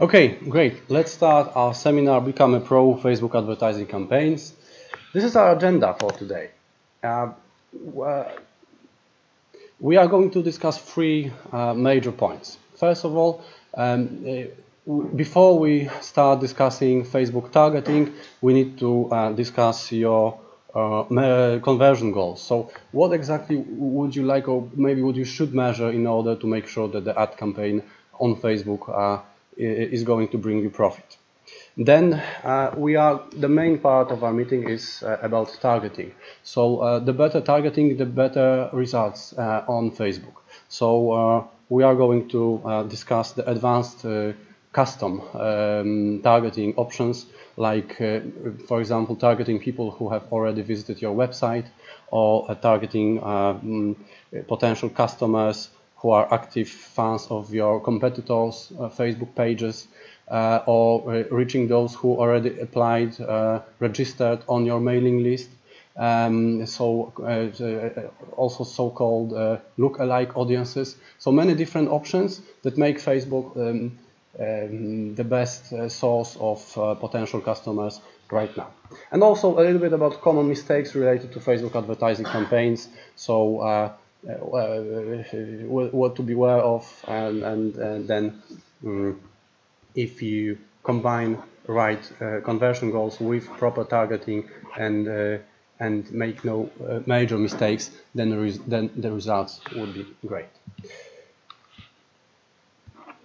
Okay, great. Let's start our seminar, Become a Pro Facebook Advertising Campaigns. This is our agenda for today. We are going to discuss three major points. First of all, before we start discussing Facebook targeting, we need to discuss your conversion goals. So what exactly would you like, or maybe what you should measure in order to make sure that the ad campaign on Facebook is going to bring you profit. Then the main part of our meeting is about targeting. So the better targeting, the better results on Facebook. So we are going to discuss the advanced custom targeting options, like for example targeting people who have already visited your website, or targeting potential customers who are active fans of your competitors' Facebook pages, or reaching those who already applied, registered on your mailing list. Also so-called look-alike audiences. So many different options that make Facebook the best source of potential customers right now. And also a little bit about common mistakes related to Facebook advertising campaigns. So what to beware of, and then if you combine right conversion goals with proper targeting and make no major mistakes, then the results would be great.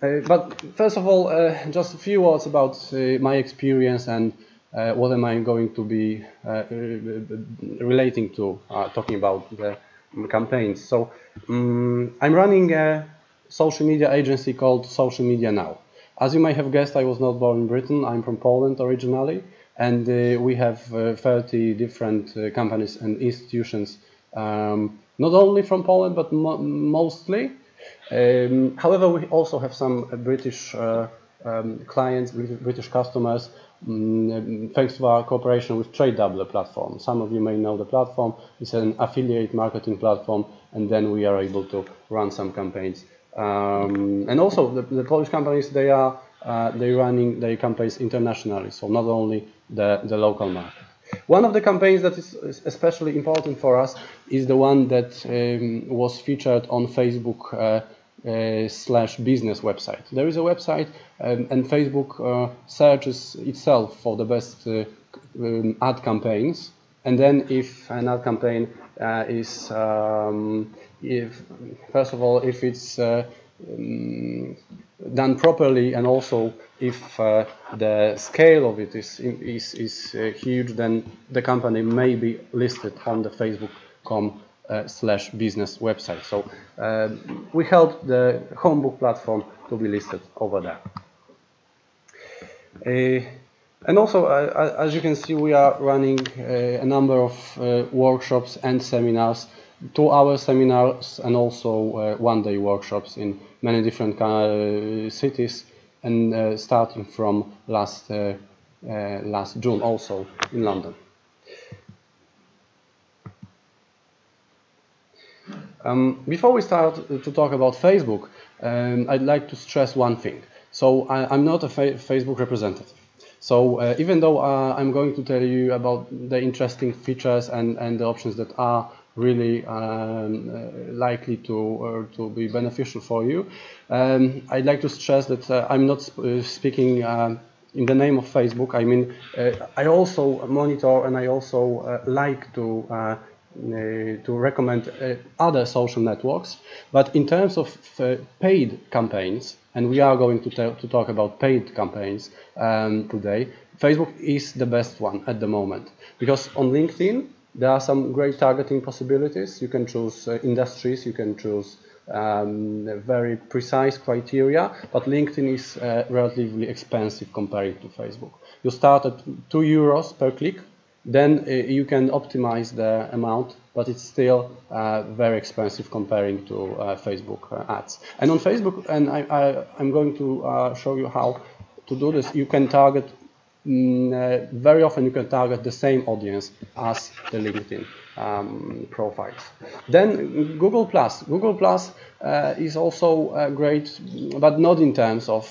But first of all, just a few words about my experience and what am I going to be relating to, talking about the campaigns. So I'm running a social media agency called Social Media Now. As you may have guessed, I was not born in Britain. I'm from Poland originally, and we have 30 different companies and institutions, not only from Poland, but mostly. However, we also have some British clients, British customers, thanks to our cooperation with TradeDoubler platform. Some of you may know the platform. It's an affiliate marketing platform, and then we are able to run some campaigns. And also the Polish companies, they're running their campaigns internationally, so not only the local market. One of the campaigns that is especially important for us is the one that was featured on Facebook /business website. There is a website, and Facebook searches itself for the best ad campaigns, and then if an ad campaign is first of all, if it's done properly, and also if the scale of it is huge, then the company may be listed on the Facebook.com /business website. So we help the Homebook platform to be listed over there. And also, as you can see, we are running a number of workshops and seminars, 2-hour seminars, and also one-day workshops in many different cities, and starting from last June also in London. Before we start to talk about Facebook, I'd like to stress one thing. So I'm not a Facebook representative. So even though I'm going to tell you about the interesting features and the options that are really likely to be beneficial for you, I'd like to stress that I'm not speaking in the name of Facebook. I mean, I also monitor, and I also like to recommend other social networks. But in terms of paid campaigns, and we are going to talk about paid campaigns today, Facebook is the best one at the moment, because on LinkedIn there are some great targeting possibilities. You can choose industries, you can choose very precise criteria, but LinkedIn is relatively expensive compared to Facebook. You start at €2 per click, then you can optimize the amount, but it's still very expensive comparing to Facebook ads. And on Facebook, and I'm going to show you how to do this, you can target very often you can target the same audience as the LinkedIn profiles. Then Google Plus. Google Plus is also great, but not in terms of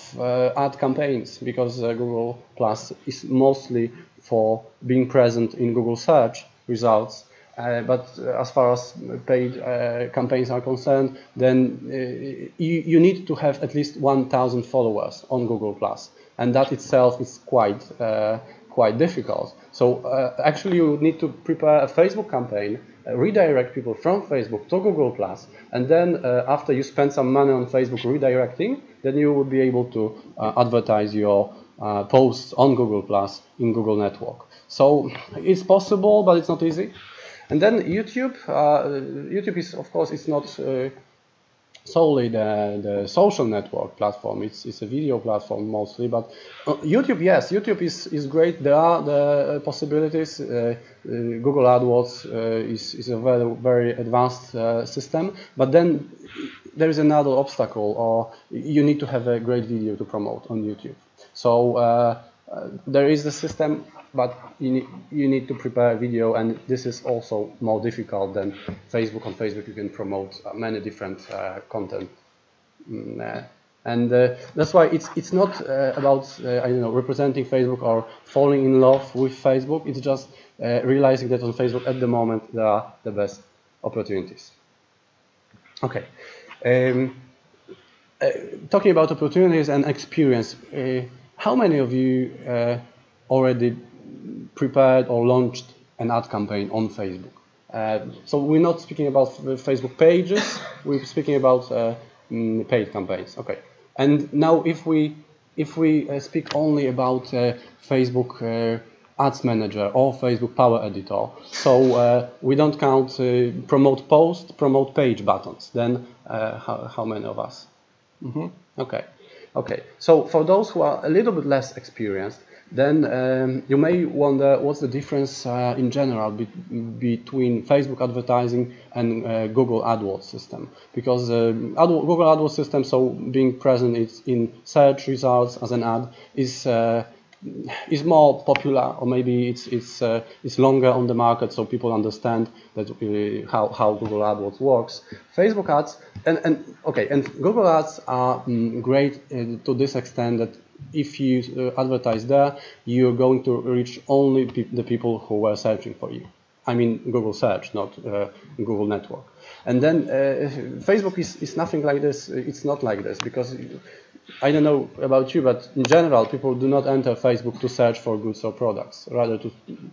ad campaigns, because Google Plus is mostly for being present in Google search results. But as far as paid campaigns are concerned, then you need to have at least 1,000 followers on Google Plus, and that itself is quite difficult. So actually, you would need to prepare a Facebook campaign, redirect people from Facebook to Google Plus, and then after you spend some money on Facebook redirecting, then you will be able to advertise your posts on Google Plus in Google Network. So it's possible, but it's not easy. And then YouTube. YouTube is, of course, it's not solely the social network platform. It's a video platform mostly, but YouTube, yes, YouTube is great. There are the possibilities. Google AdWords is a very advanced system, but then there is another obstacle, or you need to have a great video to promote on YouTube. So there is the system, but you need to prepare a video, and this is also more difficult than Facebook. On Facebook, you can promote many different content, and that's why it's not about I don't know, representing Facebook or falling in love with Facebook. It's just realizing that on Facebook at the moment there are the best opportunities. Okay, talking about opportunities and experience. How many of you already prepared or launched an ad campaign on Facebook? So we're not speaking about Facebook pages, we're speaking about paid campaigns. Okay. And now if we speak only about Facebook Ads Manager or Facebook Power Editor, so we don't count promote post, promote page buttons, then how many of us? Okay. Okay, so for those who are a little bit less experienced, then you may wonder what's the difference in general between Facebook advertising and Google AdWords system. Because Google AdWords system, so being present in search results as an ad, is more popular, or maybe it's longer on the market, so people understand that how Google AdWords works. Facebook ads and Google ads are great to this extent that if you advertise there, you're going to reach only the people who were searching for you. I mean Google search, not Google network. And then Facebook is nothing like this. It's not like this, because I don't know about you, but in general, people do not enter Facebook to search for goods or products, rather to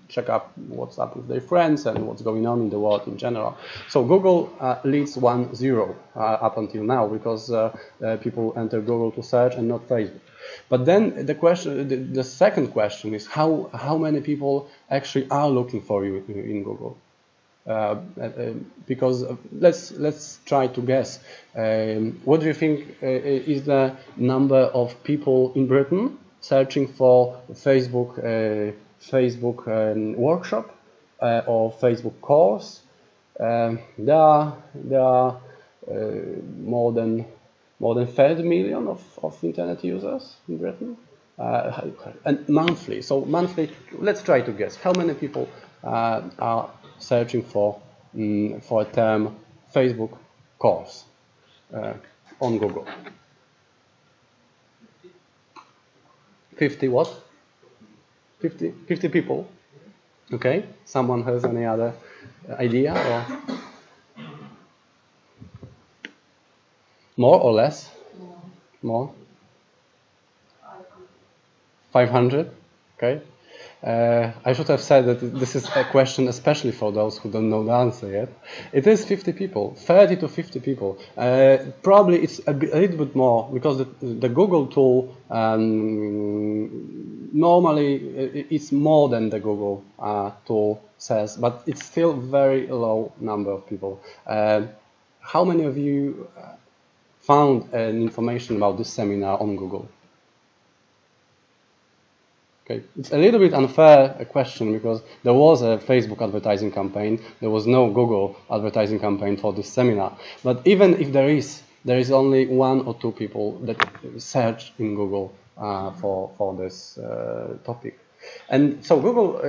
check up what's up with their friends and what's going on in the world in general. So Google leads 1-0 up until now, because people enter Google to search and not Facebook. But then the second question is how many people actually are looking for you in Google? Because let's try to guess. What do you think is the number of people in Britain searching for Facebook workshop or Facebook course? There are more than 30 million of internet users in Britain, and monthly. So monthly, let's try to guess how many people are searching for a term Facebook course on Google. 50 what? 50 people. Okay. Someone has any other idea, or more or less? More. 500. Okay. I should have said that this is a question especially for those who don't know the answer yet. It is 50 people, 30 to 50 people. Probably it's a little bit more, because the Google tool normally it's more than the Google tool says, but it's still very low number of people. How many of you found information about this seminar on Google? Okay. It's a little bit unfair a question, because there was a Facebook advertising campaign, there was no Google advertising campaign for this seminar. But even if there is only 1 or 2 people that search in Google for this topic. And so Google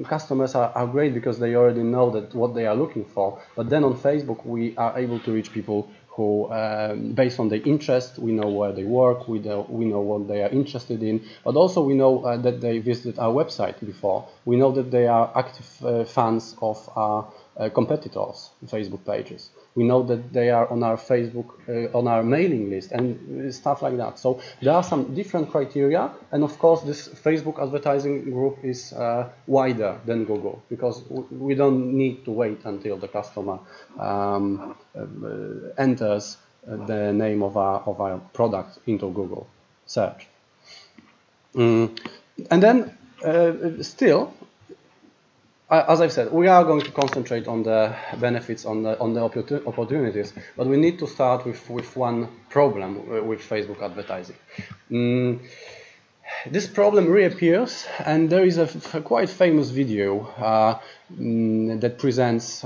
customers are great because they already know that what they are looking for. But then on Facebook, we are able to reach people who, based on their interest, we know where they work, we know what they are interested in, but also we know that they visited our website before. We know that they are active fans of our competitors' Facebook pages. We know that they are on our Facebook, on our mailing list and stuff like that. So there are some different criteria, and of course this Facebook advertising group is wider than Google, because we don't need to wait until the customer enters the name of our product into Google search. And then still, as I've said, we are going to concentrate on the benefits, on the opportunities, but we need to start with one problem with Facebook advertising. This problem reappears, and there is a quite famous video that presents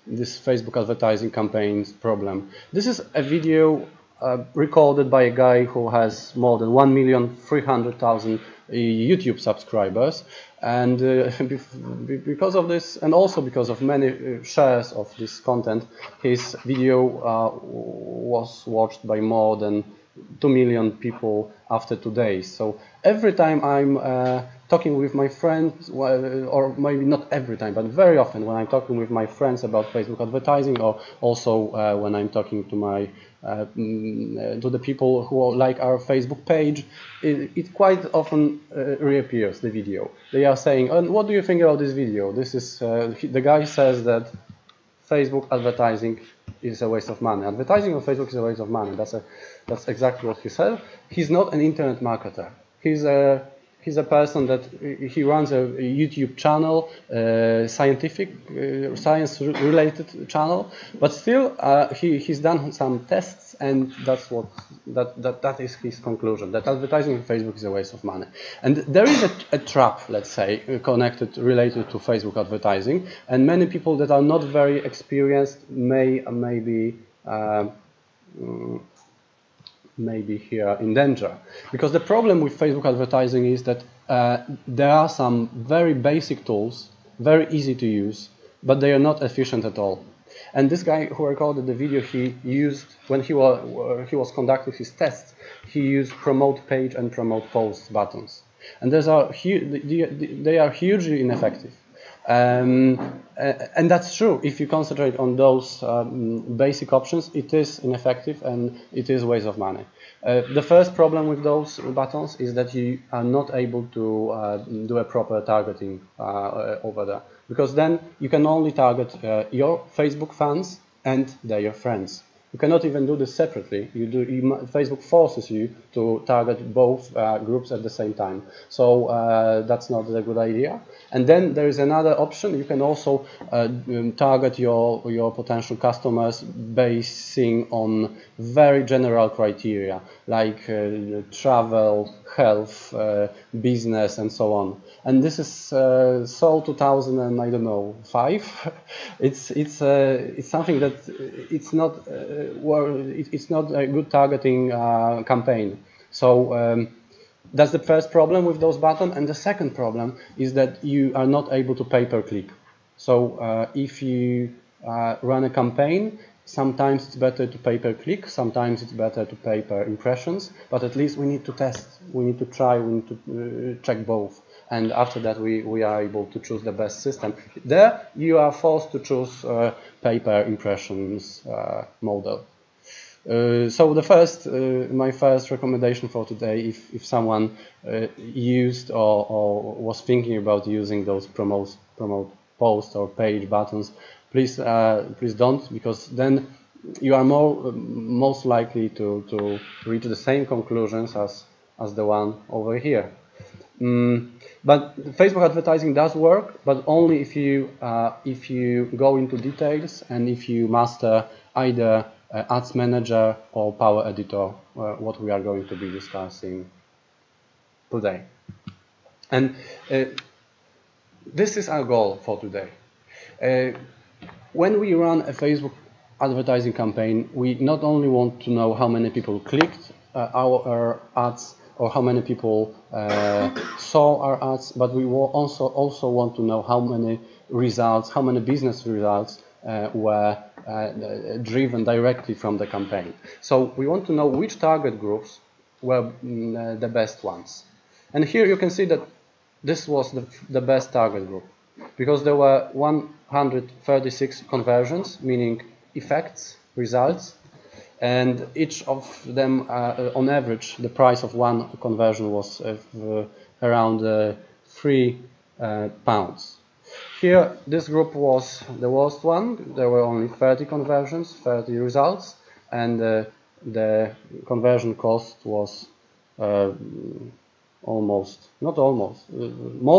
this Facebook advertising campaign's problem. This is a video recorded by a guy who has more than 1,300,000 YouTube subscribers, and because of this, and also because of many shares of this content, his video was watched by more than 2 million people after 2 days. So every time I'm talking with my friends, or maybe not every time, but very often when I'm talking with my friends about Facebook advertising, or also when I'm talking to my to the people who like our Facebook page, it quite often reappears, the video. They are saying, "And what do you think about this video?" This is the guy says that Facebook advertising is a waste of money. Advertising on Facebook is a waste of money. That's exactly what he said. He's not an internet marketer. He's a person that he runs a YouTube channel, science-related channel, but still he's done some tests, and that is his conclusion, that advertising on Facebook is a waste of money. And there is a trap, let's say, related to Facebook advertising, and many people that are not very experienced may be here in danger. Because the problem with Facebook advertising is that there are some very basic tools, very easy to use, but they are not efficient at all. And this guy who recorded the video, he used, when he was conducting his tests, he used promote page and promote post buttons. And they are hugely ineffective. And that's true. If you concentrate on those basic options, it is ineffective and it is a waste of money. The first problem with those buttons is that you are not able to do a proper targeting over there, because then you can only target your Facebook fans and their friends. You cannot even do this separately. Facebook forces you to target both groups at the same time. So that's not a good idea. And then there is another option. You can also target your potential customers basing on very general criteria, like travel, health, business, and so on. And this is so 2005. It's something that it's not a good targeting campaign. So that's the first problem with those buttons. And the second problem is that you are not able to pay-per-click. So if you run a campaign, sometimes it's better to pay-per-click, sometimes it's better to pay per impressions, but at least we need to test, we need to try, we need to check both. And after that, we are able to choose the best system. There, you are forced to choose pay-per-impressions model. So my first recommendation for today, if someone used or was thinking about using those promote post or page buttons, please don't, because then you are most likely to reach the same conclusions as the one over here. But Facebook advertising does work, but only if you go into details and if you master either Ads Manager or Power Editor, what we are going to be discussing today. And this is our goal for today. When we run a Facebook advertising campaign, we not only want to know how many people clicked our ads, or how many people saw our ads, but we will also want to know how many results, how many business results were driven directly from the campaign. So we want to know which target groups were the best ones. And here you can see that this was the best target group, because there were 136 conversions, meaning effects, results, and each of them, on average, the price of one conversion was around £3. Here, this group was the worst one. There were only 30 conversions, 30 results, and the conversion cost was more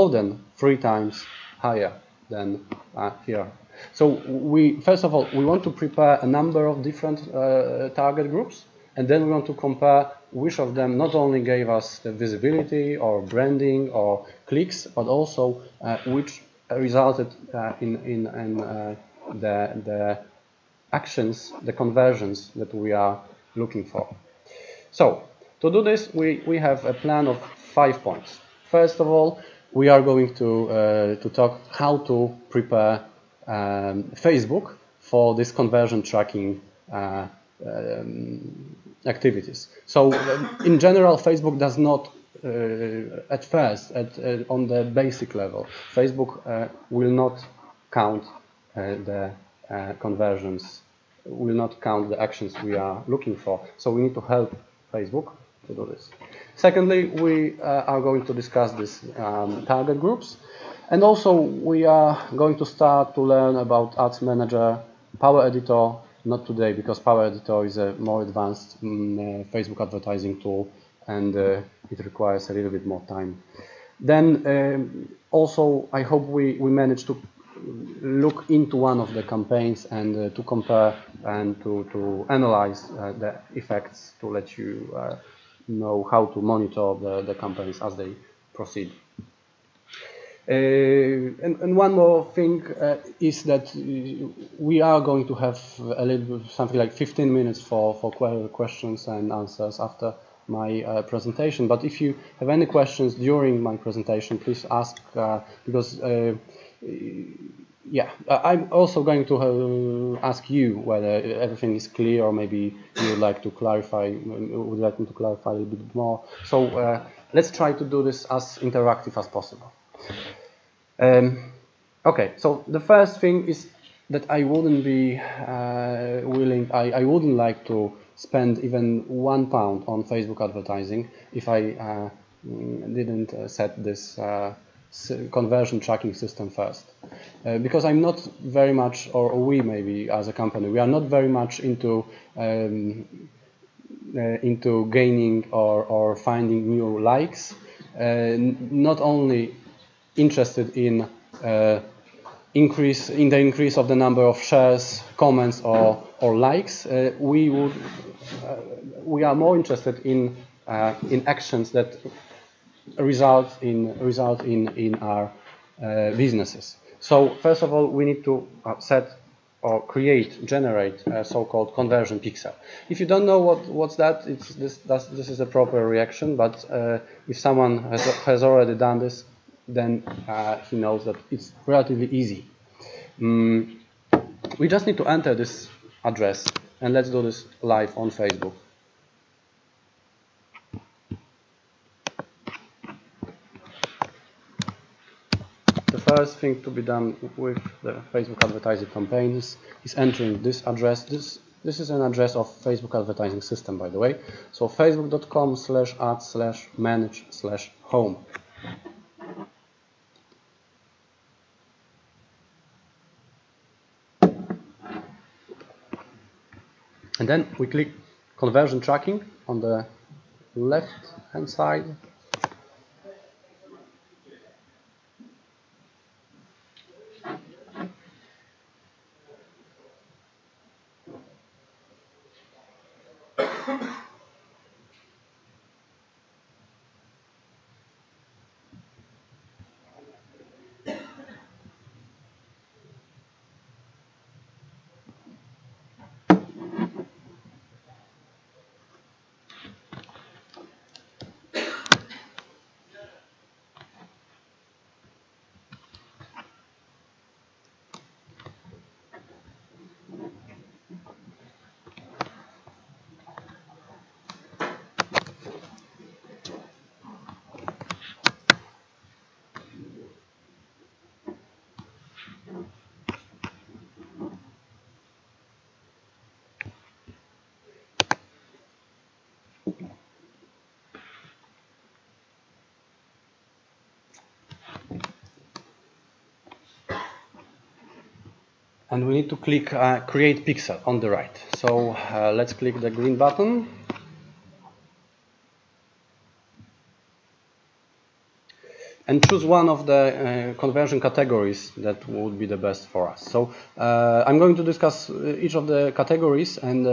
than 3 times higher than here. So first of all, we want to prepare a number of different target groups, and then we want to compare which of them not only gave us the visibility or branding or clicks, but also which resulted in the actions, the conversions that we are looking for. So to do this, we have a plan of 5 points. First of all, we are going to talk how to prepare Facebook for this conversion tracking activities. So in general, Facebook does not at first, on the basic level, Facebook will not count the conversions, will not count the actions we are looking for. So we need to help Facebook to do this. Secondly, we are going to discuss these target groups, and also we are going to start to learn about Ads Manager, Power Editor, not today because Power Editor is a more advanced Facebook advertising tool, and it requires a little bit more time. Then also I hope we manage to look into one of the campaigns and to compare and to analyze the effects, to let you know how to monitor the campaigns as they proceed. And one more thing is that we are going to have a little bit, something like 15 minutes for questions and answers after my presentation. But if you have any questions during my presentation, please ask, because yeah, I'm also going to ask you whether everything is clear, or maybe you would like to clarify, would like me to clarify a little bit more. So let's try to do this as interactive as possible. Okay, so the first thing is that I wouldn't be willing, I wouldn't like to spend even £1 on Facebook advertising if I didn't set this conversion tracking system first. Because I'm not very much, or we maybe as a company, we are not very much into gaining or finding new likes. Not only interested in the increase of the number of shares, comments, or likes. We are more interested in actions that result in our businesses. So first of all, we need to set or generate a so-called conversion pixel. If you don't know what's that, this is a proper reaction. But if someone has already done this, then he knows that it's relatively easy. We just need to enter this address, and let's do this live on Facebook. The first thing to be done with the Facebook advertising campaigns is entering this address. This is an address of Facebook advertising system, by the way. So facebook.com/ads/manage/home. And then we click conversion tracking on the left hand side. And we need to click Create Pixel on the right. So let's click the green button. And choose one of the conversion categories that would be the best for us. So I'm going to discuss each of the categories, and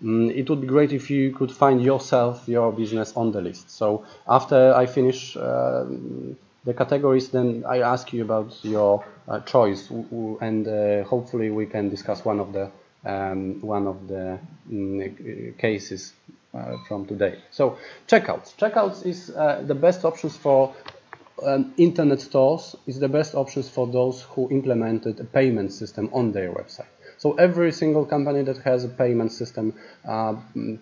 it would be great if you could find yourself, your business on the list. So after I finish the categories, then I ask you about your choice, and hopefully we can discuss one of the cases from today. So checkouts. Checkouts is the best options for internet stores, is the best options for those who implemented a payment system on their website. So every single company that has a payment system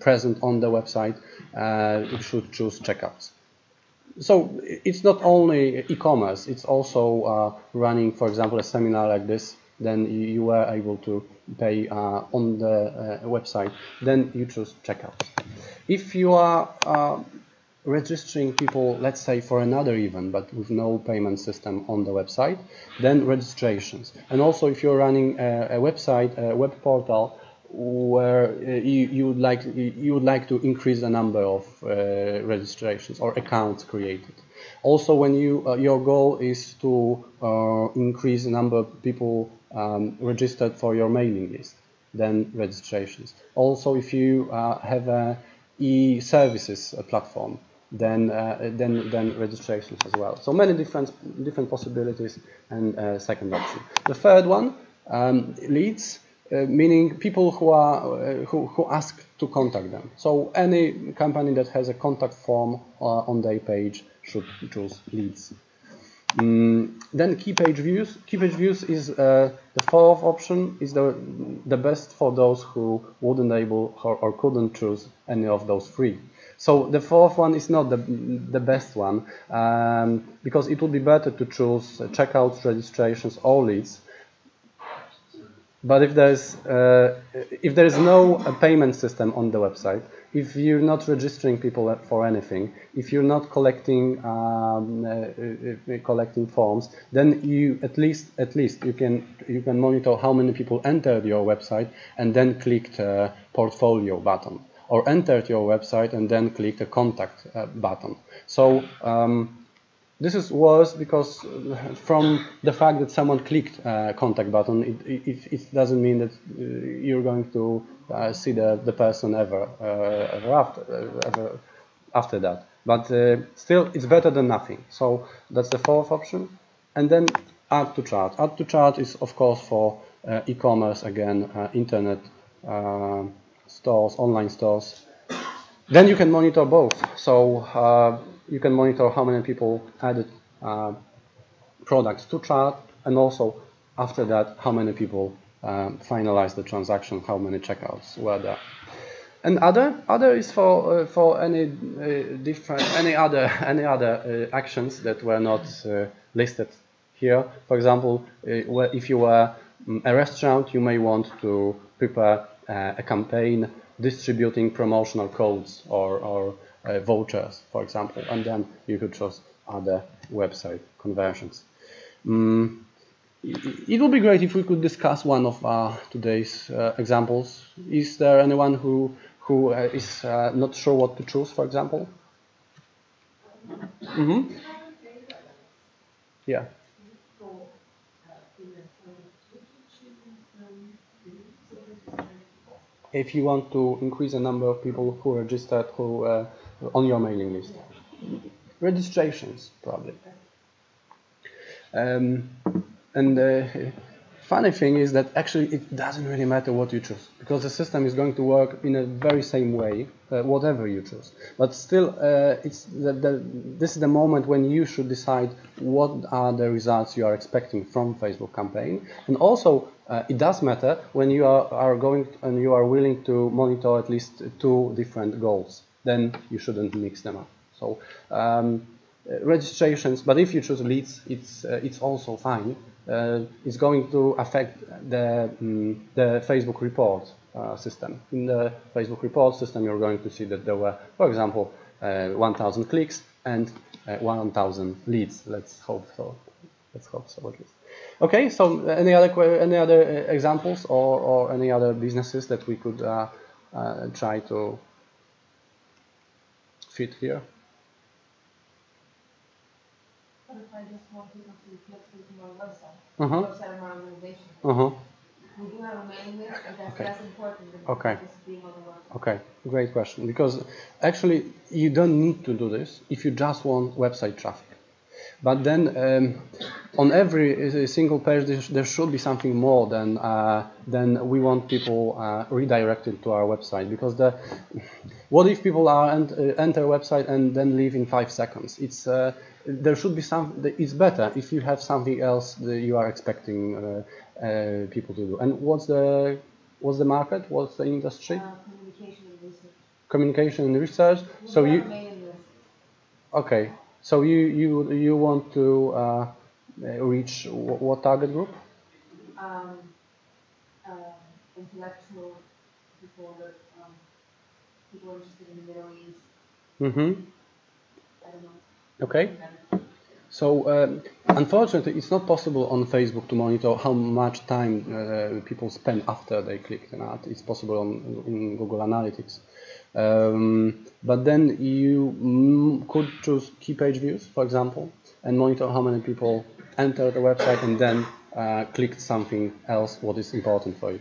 present on the website it should choose checkouts. So it's not only e-commerce, it's also running, for example, a seminar like this. Then you are able to pay on the website. Then you choose checkouts. If you are registering people, let's say for another event, but with no payment system on the website, then registrations. And also if you're running a website, a web portal, where you would like to increase the number of registrations or accounts created. Also, when your goal is to increase the number of people registered for your mailing list, then registrations. Also, if you have a e-services platform, then registrations as well. So many different possibilities. And second option. The third one, leads. Meaning people who ask to contact them. So any company that has a contact form on their page should choose leads. Then key page views. Key page views is the fourth option, is the best for those who wouldn't able or couldn't choose any of those three. So the fourth one is not the best one, because it would be better to choose checkouts, registrations, or leads. But if there is no payment system on the website, if you're not registering people for anything, if you're not collecting forms, then you at least you can monitor how many people entered your website and then clicked portfolio button, or entered your website and then clicked a contact button. So this is worse because from the fact that someone clicked contact button, it doesn't mean that you're going to see the person ever after that. But still, it's better than nothing. So that's the fourth option. And then add to chart. Add to chart is of course for e-commerce again, internet stores, online stores. Then you can monitor both. So you can monitor how many people added products to chart, and also after that how many people finalized the transaction, how many checkouts were there. And other is for any other actions that were not listed here. For example, if you were a restaurant, you may want to prepare a campaign distributing promotional codes or vouchers, for example, and then you could choose other website conversions. It would be great if we could discuss one of today's examples. Is there anyone who is not sure what to choose, for example? Yeah. If you want to increase the number of people who registered on your mailing list. Registrations, probably. Funny thing is that actually it doesn't really matter what you choose, because the system is going to work in a very same way, whatever you choose. But still, this is the moment when you should decide what are the results you are expecting from Facebook campaign. And also, it does matter when you are going and you are willing to monitor at least two different goals. Then you shouldn't mix them up. So registrations, but if you choose leads, it's also fine. It's going to affect the Facebook report system. In the Facebook report system, you're going to see that there were, for example, 1,000 clicks and 1,000 leads. Let's hope so. Let's hope so at least. Okay. So any other examples or any other businesses that we could try to fit here? What if I just want people to click through to my website? Uh-huh. Website of my organization. Uh-huh. We do have a mailing list, and that's Okay. less important than Okay. just being on the website. Okay, great question. Because actually, you don't need to do this if you just want website traffic. But then, on every single page, there should be something more than we want people redirected to our website. Because what if people enter a website and then leave in 5 seconds? There should be it's better if you have something else that you are expecting people to do. And what's the market? What's the industry? Communication and research. Communication and research. So We you. have a mailing list. Okay. So you want to reach what target group? Intellectual people that people interested in the Middle East. Mm-hmm. I don't know. Okay. So unfortunately, it's not possible on Facebook to monitor how much time people spend after they click an ad. It's possible in Google Analytics. But then you could choose key page views, for example, and monitor how many people enter the website and then clicked something else what is important for you.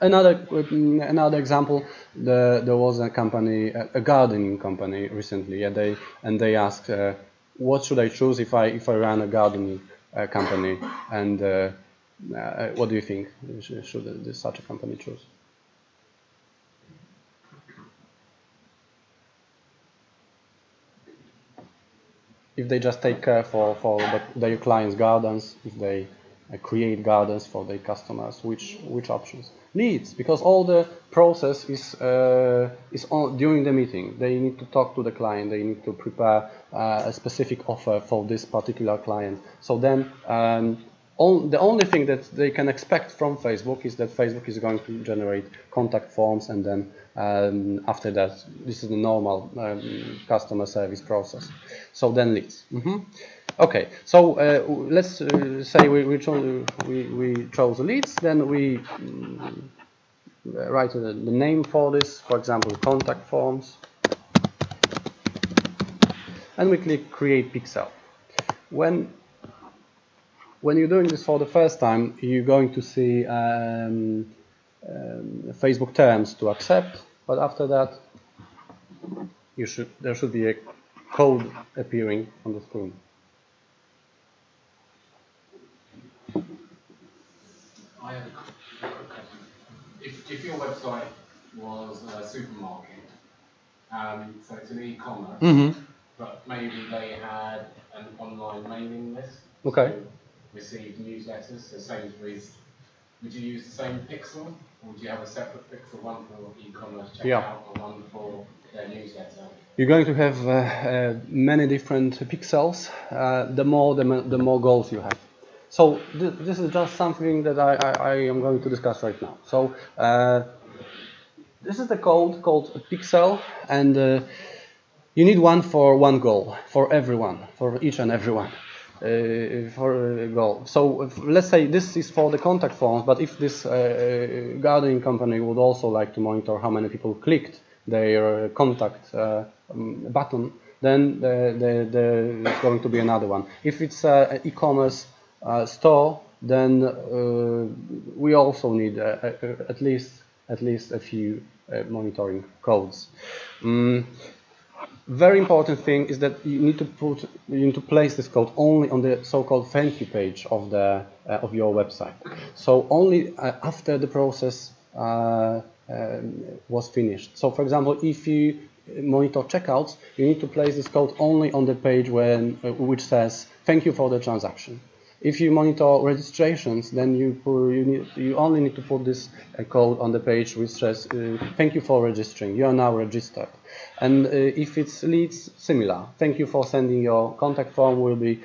Another example, there was a company, a gardening company recently, and they asked, what should I choose if I run a gardening company, and what do you think should such a company choose? If they just take care for their clients' gardens, if they create gardens for their customers, which options? Leads, because all the process is during the meeting. They need to talk to the client. They need to prepare a specific offer for this particular client. So then the only thing that they can expect from Facebook is that Facebook is going to generate contact forms, and then after that, this is the normal customer service process. So then leads. Okay, so let's say we chose leads. Then we write the name for this, for example, contact forms, and we click Create Pixel. When you're doing this for the first time, you're going to see Facebook terms to accept, but after that, there should be a code appearing on the screen. I have a quick question. If your website was a supermarket, so it's an e-commerce, but maybe they had an online mailing list, okay, so received newsletters, so Sainsbury's, would you use the same pixel, or would you have a separate pixel, one for e-commerce checkout and one for their newsletter? You're going to have many different pixels. The more goals you have. So this is just something that I am going to discuss right now. So this is the code called pixel, and you need one for one goal, for everyone, for each and everyone. For a goal. So let's say this is for the contact forms, but if this gardening company would also like to monitor how many people clicked their contact button, then there's going to be another one. If it's an e-commerce store, then we also need at least a few monitoring codes. Very important thing is that you need to place this code only on the so-called thank you page of your website. So only after the process was finished. So for example, if you monitor checkouts, you need to place this code only on the page which says thank you for the transaction. If you monitor registrations, then you only need to put this code on the page which says thank you for registering. You are now registered. And if it's leads, similar. Thank you for sending your contact form will be